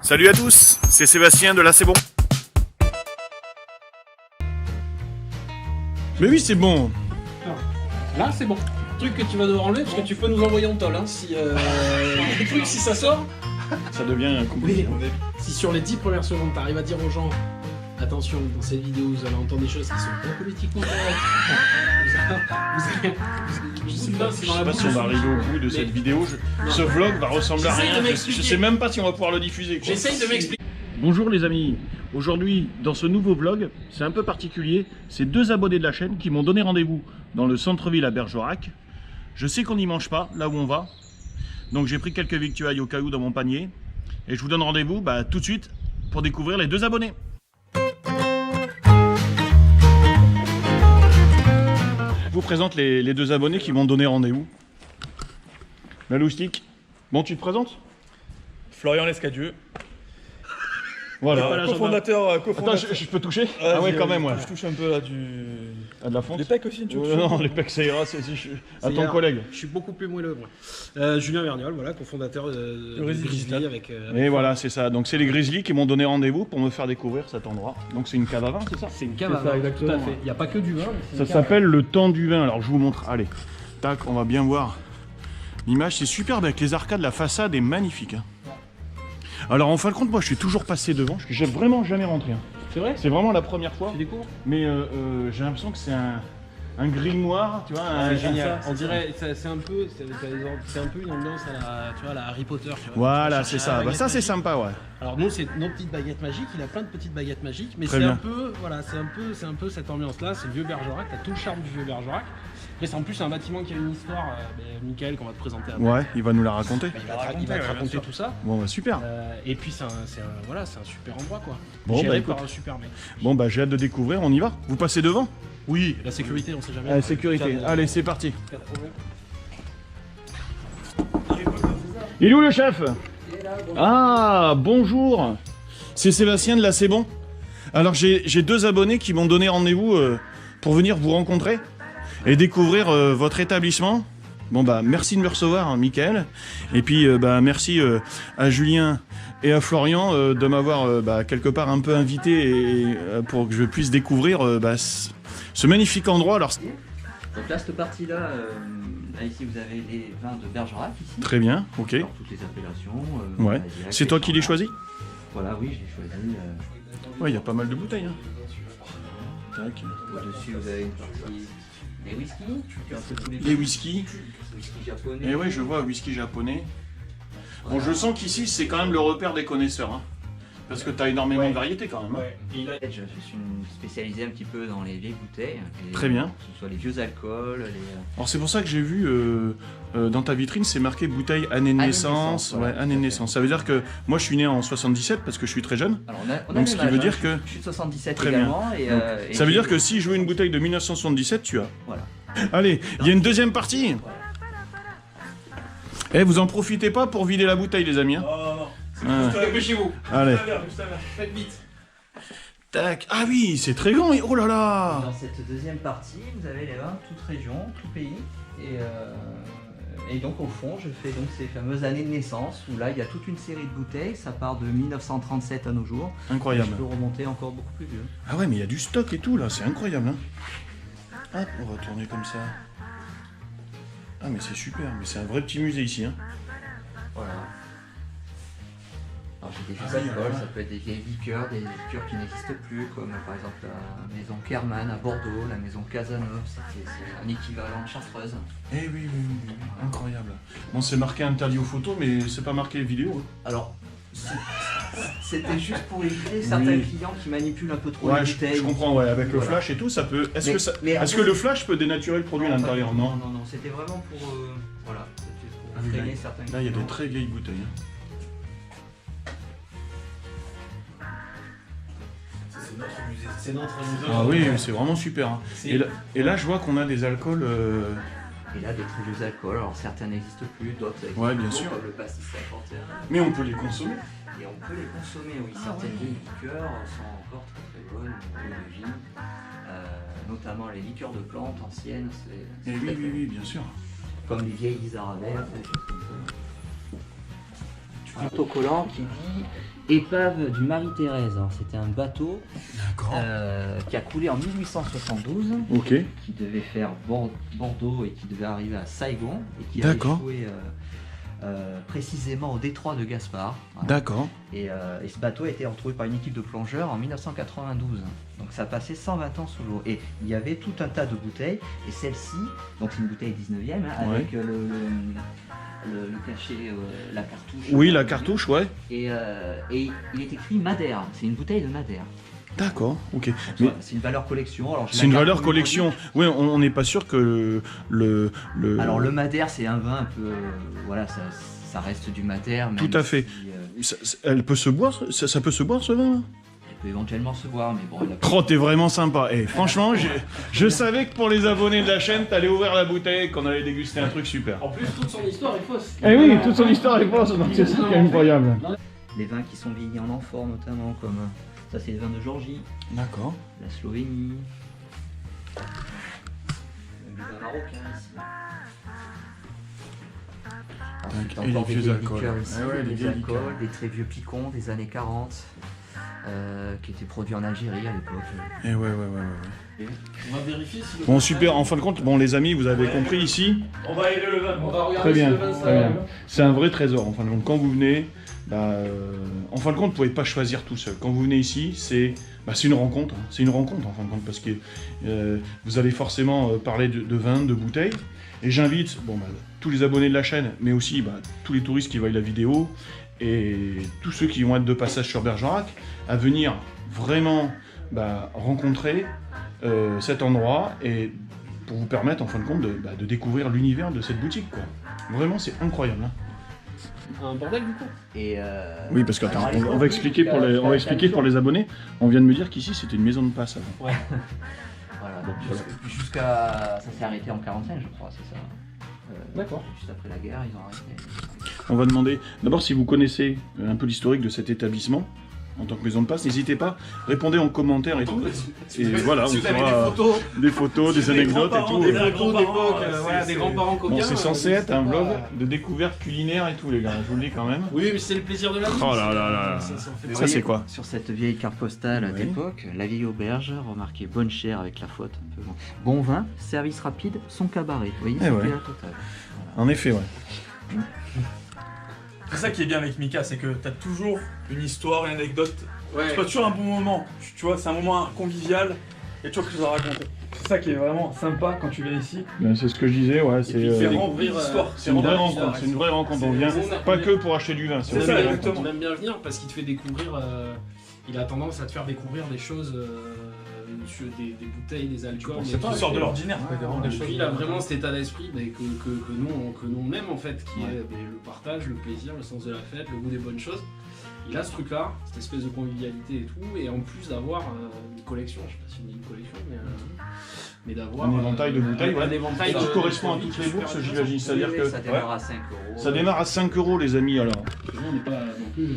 Salut à tous, c'est Sébastien de Là C'est Bon. Mais oui, c'est bon. Non. Là, c'est bon. Truc que tu vas devoir enlever parce que tu peux nous envoyer en tôle. Hein, si, le truc, si ça sort. Ça devient compliqué. Oui. Si sur les 10 premières secondes, t'arrives à dire aux gens attention, dans cette vidéo, vous allez entendre des choses qui sont pas politiquement correctes. Je sais pas si on va arriver au bout de cette vidéo. Ce vlog va ressembler à rien. Je sais même pas si on va pouvoir le diffuser. J'essaye de m'expliquer. Bonjour les amis. Aujourd'hui, dans ce nouveau vlog, c'est un peu particulier. C'est deux abonnés de la chaîne qui m'ont donné rendez-vous dans le centre-ville à Bergerac. Je sais qu'on n'y mange pas, là où on va. Donc j'ai pris quelques victuailles au cas où dans mon panier. Et je vous donne rendez-vous tout de suite pour découvrir les deux abonnés. Je vous présente les deux abonnés qui m'ont donné rendez-vous. La loustique. Bon, tu te présentes? Florian Lescadieu. Voilà. Cofondateur. Attends, je peux toucher? Ah ouais, quand même, ouais. Je touche un peu là du... Ah, de la fonte? Les pecs aussi, tu veux Non, les pecs, ça ira, à ton collègue. Je suis beaucoup plus moelleux, moi. Julien Verniol, voilà, cofondateur de Grizzly avec... Et voilà, c'est ça. Donc c'est les Grizzly qui m'ont donné rendez-vous pour me faire découvrir cet endroit. Donc c'est une cave à vin, c'est ça? C'est une cave à vin, tout à fait. Il n'y a pas que du vin. Ça s'appelle le temps du vin. Alors je vous montre. Allez, tac, on va bien voir l'image. C'est superbe avec les arcades, la façade est magnifique. Hein. Alors en fin de compte, moi je suis toujours passé devant. Je suis vraiment jamais rentré. Hein. C'est vrai? C'est vraiment la première fois. Tu découvres? Mais j'ai l'impression que c'est un gris noir, tu vois. Génial. On dirait, c'est un peu une ambiance à la, tu vois, à la Harry Potter. Tu vois. Voilà, c'est ça. Ça c'est sympa, ouais. Alors nous, c'est nos petites baguettes magiques. Il a plein de petites baguettes magiques, mais c'est un peu, voilà, c'est un peu cette ambiance-là. C'est le vieux Bergerac. T'as tout le charme du vieux Bergerac. Mais c'est en plus un bâtiment qui a une histoire. Michael, qu'on va te présenter après. Ouais, il va nous la raconter. Il va te raconter tout ça. Bon, super. Et puis c'est un super endroit, quoi. Bon, Géré par un super mec. Bon, j'ai hâte de découvrir. On y va. Vous passez devant? Oui, la sécurité, on sait jamais. La sécurité. Allez, c'est parti. Il est où le chef? Ah, bonjour. C'est Sébastien de Là C'est Bon. Alors, j'ai deux abonnés qui m'ont donné rendez-vous pour venir vous rencontrer et découvrir votre établissement. Bon, merci de me recevoir, hein, Michael. Et puis, merci à Julien et à Florian de m'avoir quelque part un peu invité pour que je puisse découvrir ce magnifique endroit. Alors, donc là, cette partie-là, ici vous avez les vins de Bergerac, ici. Très bien, ok. Alors, toutes les appellations. Ouais. C'est toi qui les choisis? Voilà, oui, je l'ai choisi. Ouais, il y a pas mal de bouteilles. Hein. Tac. Au-dessus, vous avez une partie des whisky. Les whisky. Whisky japonais. Et oui, je vois, whisky japonais. Bon, je sens qu'ici, c'est quand même le repère des connaisseurs. Hein. Parce que tu as énormément de variétés quand même. Ouais. Je suis spécialisé un petit peu dans les vieilles bouteilles. Très bien. Que ce soit les vieux alcools. Alors c'est pour ça que j'ai vu dans ta vitrine, c'est marqué bouteille année de naissance. Voilà, année de naissance. Ça veut dire que moi je suis né en 77 parce que je suis très jeune. Alors on a donc ce qui veut dire que... Je suis de 77 très également. Bien. Et ça veut dire que si je veux une bouteille de 1977, tu as. Voilà. Allez, il y a une deuxième partie. Eh, vous en profitez pas pour vider la bouteille les amis. Hein. Dépêchez-vous. Allez. Faites vite. Tac. Ah oui, c'est très grand. Oh là là. Dans cette deuxième partie, vous avez les vins, toute région, tout pays. Et donc au fond, je fais donc ces fameuses années de naissance où là, il y a toute une série de bouteilles. Ça part de 1937 à nos jours. Incroyable. Je peux remonter encore beaucoup plus vieux. Ah ouais, mais il y a du stock et tout là. C'est incroyable. Hein. Hop, on va tourner comme ça. Ah mais c'est super. Mais c'est un vrai petit musée ici. Hein. Voilà. Alors j'ai des vieux alcools, ça peut être des vieilles liqueurs, des liqueurs qui n'existent plus, comme par exemple la maison Kerman à Bordeaux, la maison Casanova, c'est un équivalent de Chartreuse. Eh oui, incroyable. Bon, c'est marqué interdit aux photos, mais c'est pas marqué vidéo. Hein. Alors, c'était juste pour éviter certains clients qui manipulent un peu trop les bouteilles. Je comprends, ouais, avec le flash et tout, ça peut... Est-ce que le flash peut dénaturer le produit à l'intérieur? Non, c'était vraiment pour... voilà, c'était pour freiner certains clients. Là, il y a des très vieilles bouteilles. Hein. C'est notre musée. Ah oui, c'est vraiment super. Hein. Et là, je vois qu'on a des alcools... Et là, des très vieux alcools. Alors, certains n'existent plus, d'autres existent. Ouais, bien sûr. Comme le pastis 51. Mais on peut les consommer. Et on peut les consommer, oui. Certaines vieilles liqueurs sont encore très bonnes, de vie. Notamment les liqueurs de plantes anciennes. Oui, bien sûr. Comme les vieilles Isarabelles, des choses comme ça. un autocollant qui dit épave du Marie-Thérèse. Alors c'était un bateau qui a coulé en 1872, Ok. qui devait faire Bordeaux et qui devait arriver à Saigon et qui a D'accord. échoué précisément au détroit de Gaspard. Voilà. D'accord. Et ce bateau a été retrouvé par une équipe de plongeurs en 1992. Donc ça a passé 120 ans sous l'eau. Et il y avait tout un tas de bouteilles. Et celle-ci, donc c'est une bouteille 19e, hein, avec le cachet, la cartouche. Oui, la cartouche, ouais. Et il est écrit Madère. C'est une bouteille de Madère. D'accord, ok. Donc, Mais c'est une valeur collection. Alors, c'est une valeur collection. Oui, on n'est pas sûr que le... Alors le Madère, c'est un vin un peu... voilà, ça reste du Madère. Même Tout à fait. Elle peut se boire, ça peut se boire ce vin? Elle peut éventuellement se boire, mais bon... Oh, t'es vraiment sympa. Et franchement, je savais que pour les abonnés de la chaîne, t'allais ouvrir la bouteille, qu'on allait déguster un truc super. En plus, toute son histoire est fausse. Eh oui, toute son histoire est fausse, donc c'est ça qui est incroyable. Les vins qui sont vieillis en amphore notamment, comme... ça c'est les vins de Géorgie, D'accord. la Slovénie, le vin marocain ici. Ensuite, Et les encore des vieux vieilles alcools. liqueurs ici, Ah ouais, les des vieilles alcools, liqueurs. des très vieux picons des années 40, qui étaient produits en Algérie à l'époque. Et ouais. On va vérifier si le Bon, vin super. sale- En fin de compte, bon, les amis, vous avez compris ici. On va aérer le vin. On va regarder Très bien, si le vin très sale- bien. C'est un vrai trésor. En fin de compte, quand vous venez, en fin de compte, vous pouvez pas choisir tout seul. Quand vous venez ici, c'est une rencontre. Hein. C'est une rencontre en fin de compte parce que vous allez forcément parler de vin, de bouteilles. Et j'invite tous les abonnés de la chaîne, mais aussi tous les touristes qui voient la vidéo et tous ceux qui vont être de passage sur Bergerac à venir vraiment rencontrer cet endroit et pour vous permettre en fin de compte de découvrir l'univers de cette boutique, quoi. Vraiment, c'est incroyable. Hein. Un bordel du coup. Et Oui, parce qu'attends, alors, on va expliquer pour les abonnés. On vient de me dire qu'ici c'était une maison de passe avant. Ouais. voilà, donc jusqu'à... ça s'est arrêté en 45 je crois, c'est ça. D'accord. Juste après la guerre, ils ont arrêté. On va demander d'abord si vous connaissez un peu l'historique de cet établissement en tant que maison de passe. N'hésitez pas, répondez en commentaire et tout. Et voilà, Si on vous avez fera des photos, des Si vous avez anecdotes et grands-parents, tout. des Des photos grands-parents, d'époque, c'est- des c'est- grands-parents coquins. Bon, c'est censé être un n'hésitez vlog pas. de découverte culinaire et tout, les gars. Je vous le dis quand même. Oui, mais c'est le plaisir de la vie. Oh là là là là. Ça en fait Vous Ça, partie. c'est quoi? Sur cette vieille carte postale Ouais. d'époque, la vieille auberge, remarquez bonne chère avec la faute un peu. Bon vin, service rapide, son cabaret. Vous voyez, Eh c'était ouais. la totale. En effet, ouais. C'est ça qui est bien avec Mika, c'est que t'as toujours une histoire, une anecdote. Ouais. Tu passes toujours un bon moment. Tu vois, c'est un moment convivial et tu as quelque chose à raconter. C'est ça qui est vraiment sympa quand tu viens ici. C'est ce que je disais, ouais. Et puis faire remplir l'histoire. C'est une vraie rencontre. C'est une vraie rencontre. On vient pas que pour acheter du vin. C'est une ça, vraie exactement. rencontre. On aime bien venir parce qu'il te fait découvrir. Il a tendance à te faire découvrir des choses, sur des bouteilles, des alcools. C'est qui sort de l'ordinaire. quoi, vraiment des Et choses. puis il a vraiment cet état d'esprit que nous on aime en fait, qui est le partage, le plaisir, le sens de la fête, le goût des bonnes choses. Il a ce truc là, cette espèce de convivialité et tout, et en plus d'avoir une collection, je sais pas si on dit une collection, mais d'avoir Un éventail de bouteilles, un ouais. éventail Qui de correspond à produits toutes les super bourses, intéressants. j'imagine. C'est-à-dire Oui, que ça démarre à 5 euros. ça démarre à 5 €, les amis, alors. Nous on n'est pas non plus.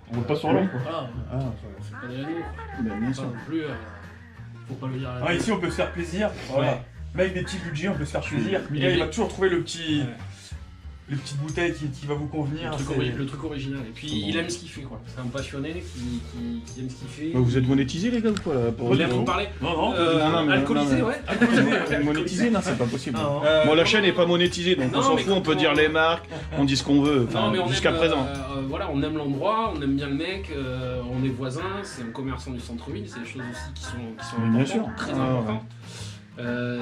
On roule pas sur l'eau, quoi. Voilà, Ah, c'est pas des réseaux. bien Pas sûr. non plus. Faut pas le dire à la Ah, ici, on peut se faire plaisir. Voilà. Ouais. Même avec des petits budgets, on peut se faire plaisir. Mais Mika, il les- va toujours trouver le petit, Ouais. les petites bouteilles qui va vous convenir. c'est- Le truc original. Et puis il aime ce qu'il fait quoi. C'est un passionné qui aime ce qu'il fait. Vous êtes monétisé, les gars, ou quoi là, pour Il aime en parler. Non, non. non, mais- Alcoolisé, non, mais- ouais. Monétisé, non, c'est pas possible. Non. Bon, la chaîne est pas monétisée, donc on Non, s'en mais fout, on quand peut on- dire les marques, on dit ce qu'on veut, Non, mais on jusqu'à aime, présent. Voilà, on aime l'endroit, on aime bien le mec, on est voisins, c'est un commerçant du centre-ville, c'est des choses aussi qui sont Mais bien importantes, sûr. très Ah, importantes.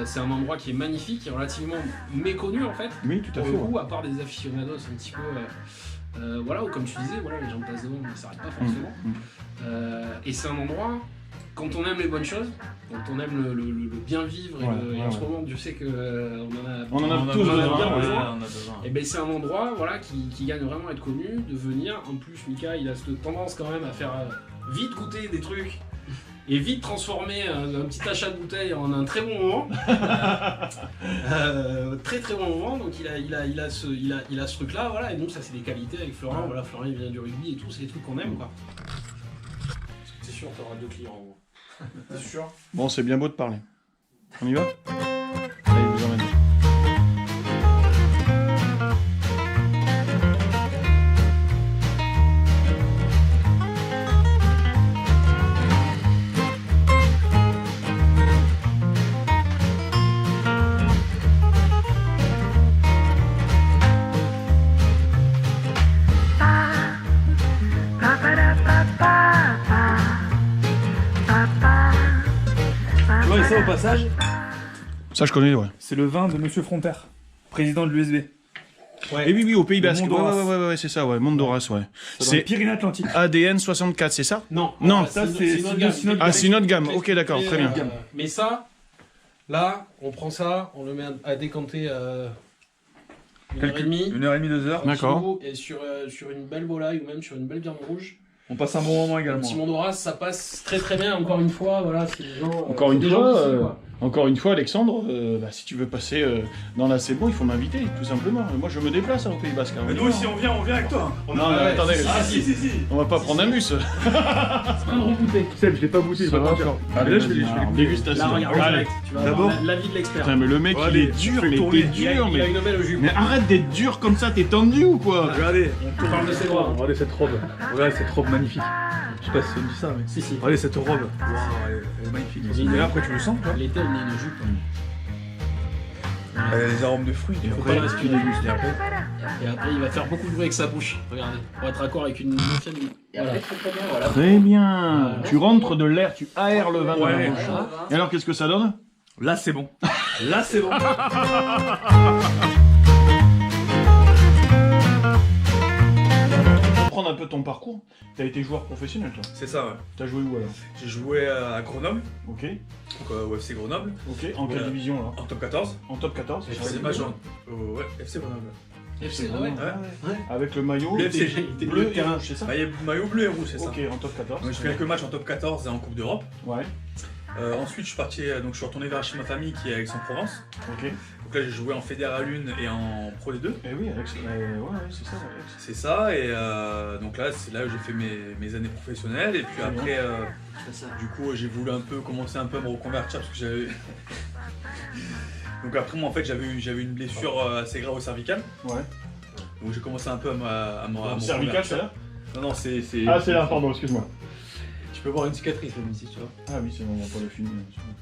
C'est un endroit qui est magnifique, qui est relativement méconnu en fait. Oui, tout à Pour fait. le ouais. coup, à part des aficionados un petit peu, voilà, où comme tu disais, voilà, les gens passent devant, mais ils s'arrêtent pas forcément. Et c'est un endroit, quand on aime les bonnes choses, quand on aime le bien vivre, et, Ouais, et en ouais, ce ouais. moment, Dieu sait que On en a tous besoin, besoin. ouais. on a besoin. et ben c'est un endroit voilà, qui gagne vraiment à être connu, de venir. En plus, Mika, il a cette tendance quand même à faire vite goûter des trucs et vite transformer un petit achat de bouteille en un très bon moment. Très très bon moment. Donc il a ce truc là, voilà. Et nous, ça c'est des qualités avec Florent. Voilà, Florent il vient du rugby et tout, c'est des trucs qu'on aime quoi. C'est sûr, t'auras 2 clients en gros. C'est sûr. Bon, c'est bien beau de parler. On y va? Allez, je vous emmène. ça au passage, Ça, je connais, ouais. c'est le vin de Monsieur Fronter, président de l'USB. Et oui, au Pays Basque. Mont d'Horace. Ouais, c'est ça, ouais. Mont d'Horace, ouais. C'est Pyrénées-Atlantiques. ADN 64, c'est ça? Non. Non. Ça, c'est notre gamme. Ah, c'est une autre gamme. Ok, d'accord, très bien. Mais ça, là, on prend ça, on le met à décanter 1h30. 1h30, 2h. D'accord. Et sur une belle volaille ou même sur une belle viande rouge. On passe un bon moment Un également. petit Mont d'Horace, ça passe très très bien. Encore une fois, voilà, c'est des gens. Encore une des fois, gens d'ici, quoi. Encore une fois, Alexandre, si tu veux passer dans la C'est bon, il faut m'inviter, tout simplement. Moi, je me déplace au Pays Basque. Mais nous aussi, on vient avec toi. Non, mais attendez, Ah si. on va pas prendre un bus. C'est pas de regoûter. Seb, je l'ai pas goûté, Ça va encore. Allez, là, je vais les Alors, Là, dégustation. regarde, Allez. direct, tu vas D'abord. avoir l'avis de l'expert. Putain, mais le mec, il Allez, est dur, fais mais tourner. t'es Il a dur, il a mais... une belle jupe. Mais arrête d'être dur comme ça, t'es tendu ou quoi? Regardez, On parle de ses bras. regardez cette robe. Regardez cette robe magnifique. Je sais pas si on dit ça, mais. Si, si. Regardez cette robe. Waouh, elle est magnifique. Dis-le. Et là, après, tu le sens, toi L'été, on est une jupe. Les arômes de fruits. Il faut pas le respirer. Et après, il va faire beaucoup de bruit avec sa bouche. Regardez. Pour être raccord avec une ancienne. Voilà. Très bien. Tu rentres de l'air, tu aères le vin dans la Ouais. bouche. Et alors, qu'est-ce que ça donne? Là, c'est bon. Là, c'est bon. Prendre un peu ton parcours. T'as été joueur professionnel, toi. C'est ça, ouais. T'as joué où alors? J'ai joué à Grenoble, Ok. donc UFC Grenoble, Ok. En quelle division alors? en top 14. En top 14? J'ai fait des matchs ouais, FC Grenoble. FC, ah ouais. Ouais. Avec le maillot Le FC, bleu et rouge, c'est ça? Maillot bleu et rouge, c'est ça. Ok, en top 14. Donc, j'ai fait quelques matchs en top 14 et en Coupe d'Europe. Ouais, Ensuite, je suis parti, donc je suis retourné vers chez ma famille qui est à Aix-en-Provence. ok. Donc là, j'ai joué en Fédéral 1 et en Pro D2. Eh oui, Alex, ouais, c'est ça, Alex. C'est ça, et donc là, c'est là où j'ai fait mes années professionnelles. Et puis Très bien. après, du coup, j'ai voulu commencer un peu à me reconvertir parce que j'avais. Donc après, moi, en fait, j'avais une blessure assez grave au cervical. Ouais. Donc j'ai commencé un peu à me Cervical, c'est là? Non, c'est. Ah, c'est là, pardon, excuse-moi. Tu peux voir une cicatrice même ici, tu vois. Ah oui, c'est bon, on va pas le filmer.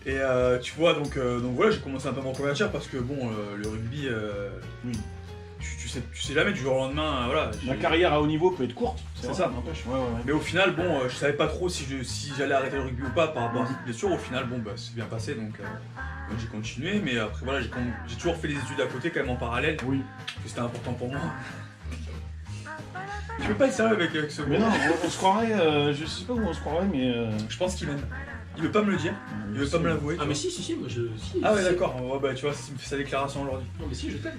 Et tu vois, donc voilà, j'ai commencé un peu à me reconvertir parce que bon, le rugby, Oui. tu sais jamais du jour au lendemain, voilà. La carrière à haut niveau peut être courte, C'est vrai, ça. n'empêche. Ouais. Mais au final, bon, je savais pas trop si j'allais arrêter le rugby ou pas par rapport à cette blessure. Au final, bon, bah, c'est bien passé, donc j'ai continué. Mais après, voilà, j'ai toujours fait des études à côté, quand même en parallèle, Oui. parce que c'était important pour moi. Je peux pas être sérieux avec ce Mais gars. non, on se croirait, je sais pas où on se croirait, mais... Je pense qu'il m'aime. Il veut pas me le dire, il veut pas me l'avouer. Ah, mais si, moi je. Si, Ah ouais, si. d'accord, ouais, bah tu vois, il me fait sa déclaration aujourd'hui. Non, mais si, je t'aime.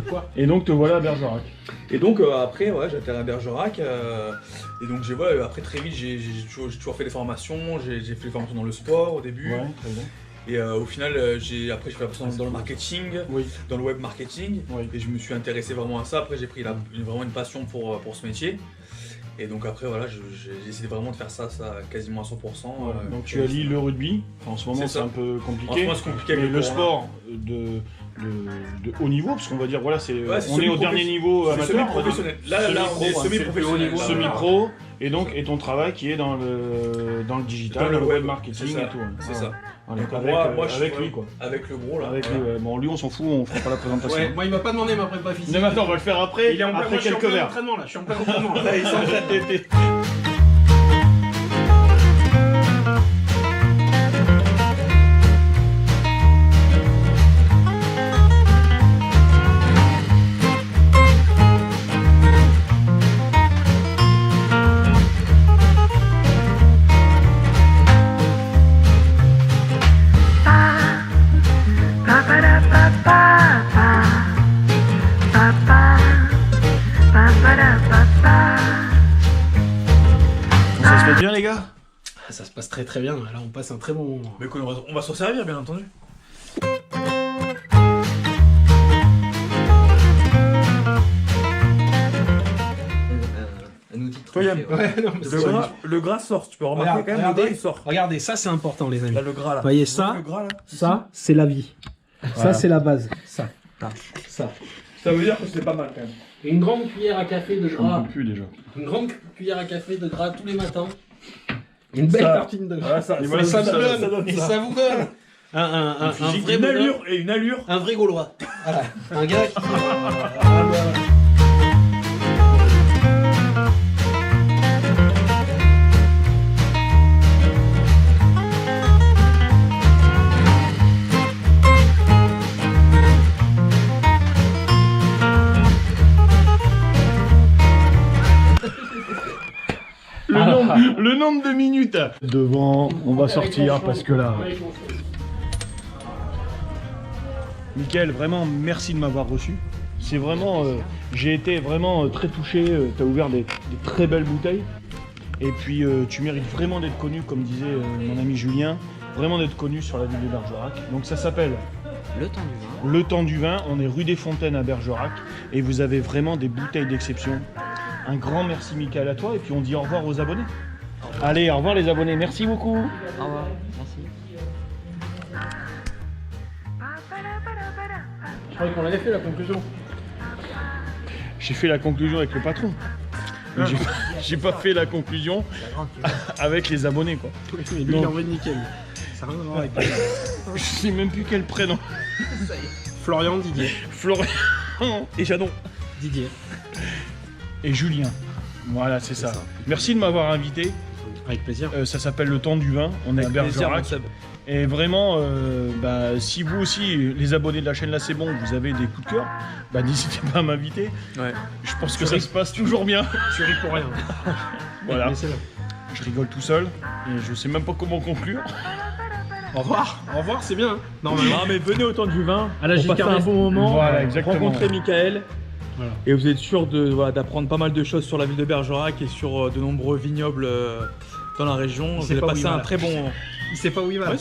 Quoi? Et donc te voilà à Bergerac. Et donc après, ouais, j'atterri à Bergerac. Et donc après très vite, j'ai toujours fait des formations. J'ai fait des formations dans le sport au début. Ouais, très bien. Et au final, j'ai fait la formation dans le marketing, Oui. dans le web marketing. Oui. Et je me suis intéressé vraiment à ça. Après, j'ai pris vraiment une passion pour ce métier. Et donc après, voilà, j'ai essayé vraiment de faire ça quasiment à 100%. Donc tu allies le rugby, enfin, en ce moment C'est c'est ça. un peu En ce compliqué, moment, c'est compliqué avec mais le corona. sport de haut niveau, parce qu'on va dire, voilà, Ouais, c'est on est au semi-professionnel. dernier niveau C'est amateur, on va dire. semi-professionnel. Là, on est semi-professionnel. là. Semi-pro, et donc et ton travail qui est dans le digital, Dans le le web web, marketing c'est ça, et tout. C'est ça. Voilà, Donc, avec moi, je avec suis lui quoi. Avec le gros là. Avec voilà. lui, ouais. Bon, lui on s'en fout, on fera pas la présentation. Ouais, moi il m'a pas demandé ma prépa physique. Non mais attends, on va le faire après, Il est en plein, après moi, je suis en quelques plein verres. entraînement là, je suis en plein entraînement là. Là, il s'entraîne d'été. Ça se passe bien les gars? Ah, ça se passe très très bien, là on passe un très bon moment. Mais écoute, on va s'en servir, bien entendu. Un outil de Toi, Yann. tricher, ouais. Ouais, non, mais c'est Le gras sort, tu peux remarquer Regarde, quand même, regardez. le gras il sort. Regardez, ça c'est important les amis. Là, le gras là. Voyez ça, Le gras là. ça c'est la vie. Ça c'est la base. Ça. Ça. Ça veut dire que c'est pas mal quand même. Une grande cuillère à café de Je gras. ne peux plus déjà. Une grande cuillère à café de gras tous les matins. Une belle Ça. tartine de gras. Ouais, ça, Et voilà, ça, ça donne, donne et ça. ça vous donne un Physique, vrai une bonheur, allure et une allure. un vrai Gaulois. Voilà. Un gars qui. Le nombre de minutes. Devant, on va sortir parce que là... Mickaël, vraiment, merci de m'avoir reçu. C'est vraiment... j'ai été vraiment très touché. Tu as ouvert des très belles bouteilles. Et puis, tu mérites vraiment d'être connu, comme disait mon ami Julien. Vraiment d'être connu sur la ville de Bergerac. Donc ça s'appelle... Le temps du vin. Le Temps du Vin. On est rue des Fontaines à Bergerac. Et vous avez vraiment des bouteilles d'exception. Un grand merci, Mickaël, à toi. Et puis, on dit au revoir aux abonnés. Allez, au revoir les abonnés. Merci beaucoup. Au revoir. Merci. Je croyais qu'on avait fait la conclusion. J'ai fait la conclusion avec le patron. Mais j'ai pas fait la conclusion avec les abonnés, quoi. Oui, mais lui, il a envoyé nickel. Ça n'a rien à voir avec Je sais même plus quel prénom. Florian, Didier. Florian et Jadon. Didier. Et Julien. Voilà, c'est ça. Merci de m'avoir invité. Avec plaisir. Ça s'appelle Le Temps du Vin. On est à Bergerac. Et vraiment, si vous aussi, les abonnés de la chaîne Là C'est Bon, vous avez des coups de cœur, n'hésitez pas à m'inviter. Ouais. Je pense que ça se passe toujours bien. Tu ris pour rien. Voilà. Laissez-le. Je rigole tout seul et je sais même pas comment conclure. Au revoir. Au revoir, c'est bien. Hein. Normalement. Non mais venez au Temps du Vin, À la pour passer un bon moment, Voilà, exactement. rencontrer Mickaël. Voilà. Et vous êtes sûr d'apprendre pas mal de choses sur la ville de Bergerac et sur de nombreux vignobles dans la région. Vous allez passer un très bon moment. Il sait pas où il va.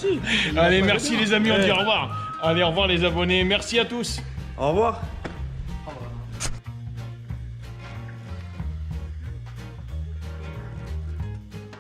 Allez, merci les amis, on dit au revoir. Allez, au revoir les abonnés, merci à tous. Au revoir.